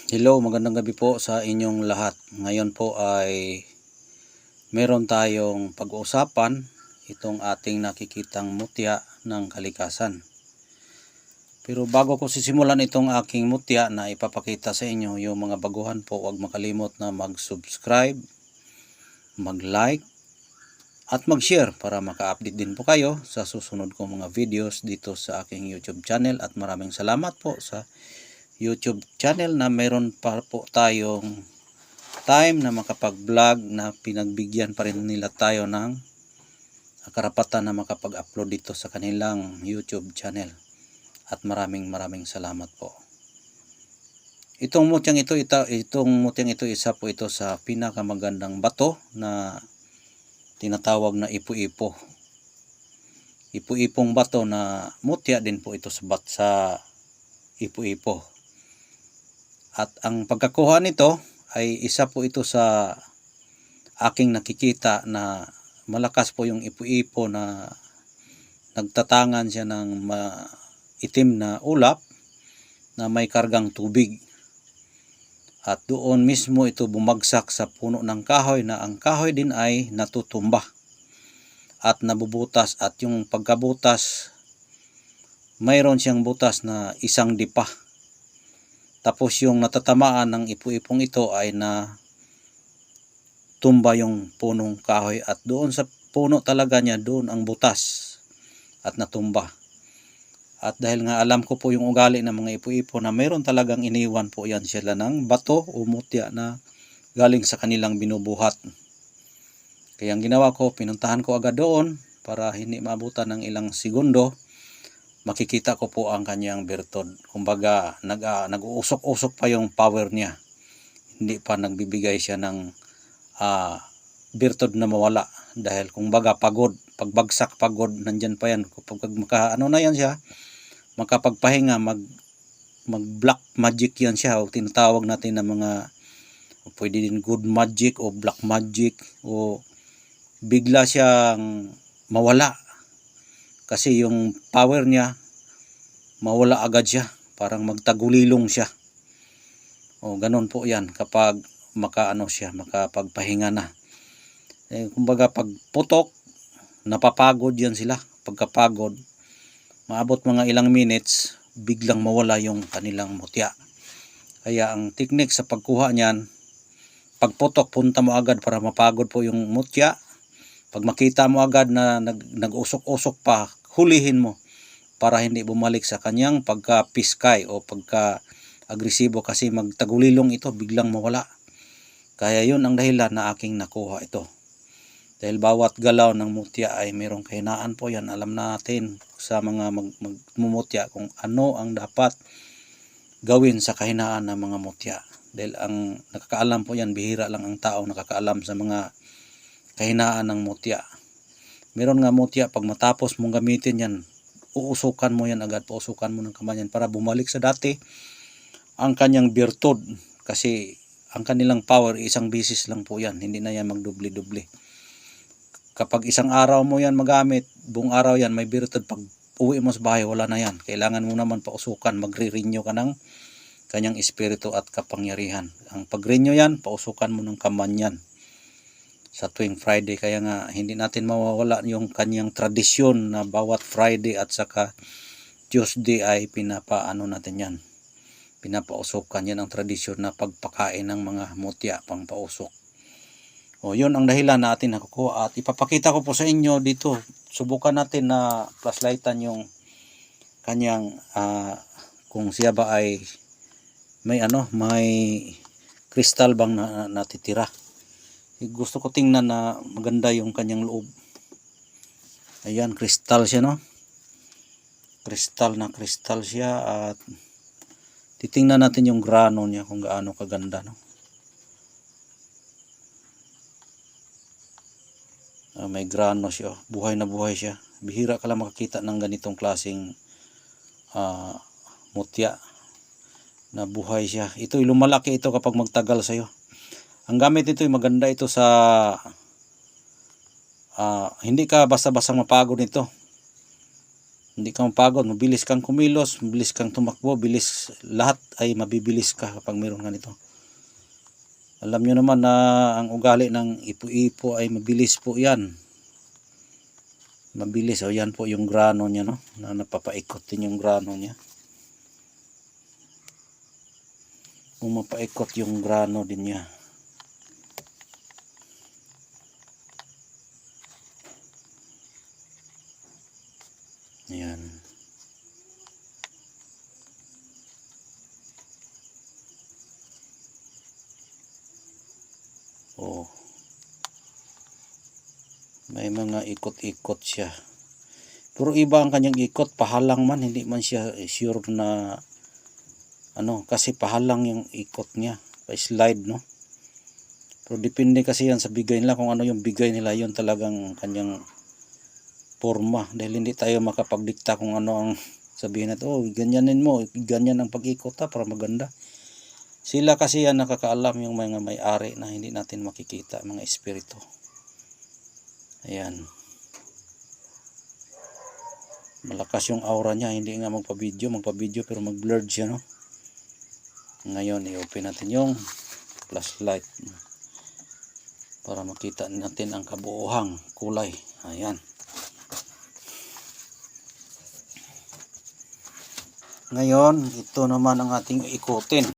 Hello, magandang gabi po sa inyong lahat. Ngayon po ay meron tayong pag-uusapan itong ating nakikitang mutya ng kalikasan. Pero bago ko sisimulan itong aking mutya na ipapakita sa inyo, yung mga baguhan po, huwag makalimot na mag-subscribe, mag-like, at mag-share para maka-update din po kayo sa susunod kong mga videos dito sa aking YouTube channel. At maraming salamat po sa YouTube channel na mayroon pa po tayong time na makapag-vlog na pinagbigyan pa rin nila tayo ng karapatan na makapag-upload dito sa kanilang YouTube channel. At maraming salamat po. Itong mutyang ito, isa po ito sa pinakamagandang bato na tinatawag na ipu-ipo. Ipu-ipong bato na mutya din po ito sa ipu-ipo. At ang pagkakuha nito ay isa po ito sa aking nakikita na malakas po yung ipu-ipo na nagtatangan siya ng itim na ulap na may kargang tubig. At doon mismo ito bumagsak sa puno ng kahoy na ang kahoy din ay natutumba at nabubutas, at yung pagkabutas mayroon siyang butas na isang dipa. Tapos yung natatamaan ng ipu-ipong ito ay na tumba yung punong kahoy, at doon sa puno talaga niya, doon ang butas at natumba. At dahil nga alam ko po yung ugali ng mga ipu-ipo na mayroon talagang iniwan po yan sila ng bato o mutya na galing sa kanilang binubuhat. Kaya ang ginawa ko, pinuntahan ko agad doon para hindi maabutan ng ilang segundo. Makikita ko po ang kanyang bertod. Kumbaga nag-uusok-usok pa yung power niya. Hindi pa nagbibigay siya ng bertod na mawala. Dahil kumbaga pagod, pagbagsak pagod, nandyan pa yan. Kapag na yan siya, makapagpahinga, mag black magic yan siya, o tinatawag natin na mga pwede din good magic o black magic, o bigla siyang mawala kasi yung power niya mawala agad siya, parang magtagulilong siya. O ganun po yan kapag makapagpahinga na. Kumbaga pag putok, napapagod yan sila. Pagkapagod, maabot mga ilang minutes, biglang mawala yung kanilang mutya. Kaya ang technique sa pagkuha niyan, pagputok, punta mo agad para mapagod po yung mutya. Pag makita mo agad na nag-usok-usok pa, hulihin mo para hindi bumalik sa kanyang pagka-piskay o pagka-agresibo, kasi magtagulilong ito, biglang mawala. Kaya yun ang dahilan na aking nakuha ito. Dahil bawat galaw ng mutya ay mayroong kahinaan po yan. Alam natin sa mga magmumutya kung ano ang dapat gawin sa kahinaan ng mga mutya. Dahil ang nakakaalam po yan, bihira lang ang tao nakakaalam sa mga kahinaan ng mutya. Meron nga mutya, pag matapos mong gamitin yan, uusukan mo yan agad, pausukan mo ng kamay yan para bumalik sa dati ang kanyang bertod. Kasi ang kanilang power, isang bisis lang po yan, hindi na yan magdubli-dubli. Kapag isang araw mo yan magamit, buong araw yan may bertod, pag uwi mo sa bahay, wala na yan. Kailangan mo naman pausukan, magre-renew ka ng kanyang espiritu at kapangyarihan. Ang pag-renew yan, pausukan mo ng kamanyan sa tuwing Friday. Kaya nga hindi natin mawawala yung kanyang tradisyon na bawat Friday at saka Tuesday ay natin yan, pinapausukan. Yan ang tradisyon na pagpakain ng mga mutya, pang pausok. O yun ang dahilan natin nakukuha, at ipapakita ko po sa inyo dito. Subukan natin na flashlightan yung kanyang kung siya ba ay may kristal bang natitira. Gusto ko tingnan na maganda yung kanyang loob. Ayan, kristal siya, no? Kristal siya, at titingnan natin yung grano niya kung gaano kaganda, no? May grano siya, buhay na buhay siya. Bihira ka lang makakita ng ganitong klaseng mutya na buhay siya. Ito lumalaki ito kapag magtagal sa iyo. Ang gamit nito ay maganda ito sa hindi ka basta-basta mapagod nito. Hindi ka mapagod, mabilis kang kumilos, mabilis kang tumakbo, bilis, lahat ay mabibilis ka kapag mayroon ganito. Alam nyo naman na ang ugali ng ipo-ipo ay mabilis po yan. Mabilis, o yan po yung grano niya, no? Na napapaikot din yung grano niya. Pumapaikot yung grano din niya. Ayan. Oh. May mga ikot-ikot siya. Pero iba ang kanyang ikot, pahalang man, hindi man siya sure na ano, kasi pahalang yung ikot niya, pa-slide, no? Pero depende kasi yan sa bigay nila, kung ano yung bigay nila, yun talagang kanyang forma. Dahil hindi tayo makapagdikta kung ano ang sabihin natin, oh, ganyanin mo, ganyan ang pag-ikot para maganda. Sila kasi yan nakakaalam, yung mga may-ari na hindi natin makikita, mga espiritu. Ayan. Malakas yung aura niya, hindi nga magpa-video pero mag-blurred siya, no? Ngayon, i-open natin yung flashlight para makita natin ang kabuuhang kulay. Ayan. Ngayon, ito naman ang ating ikutin.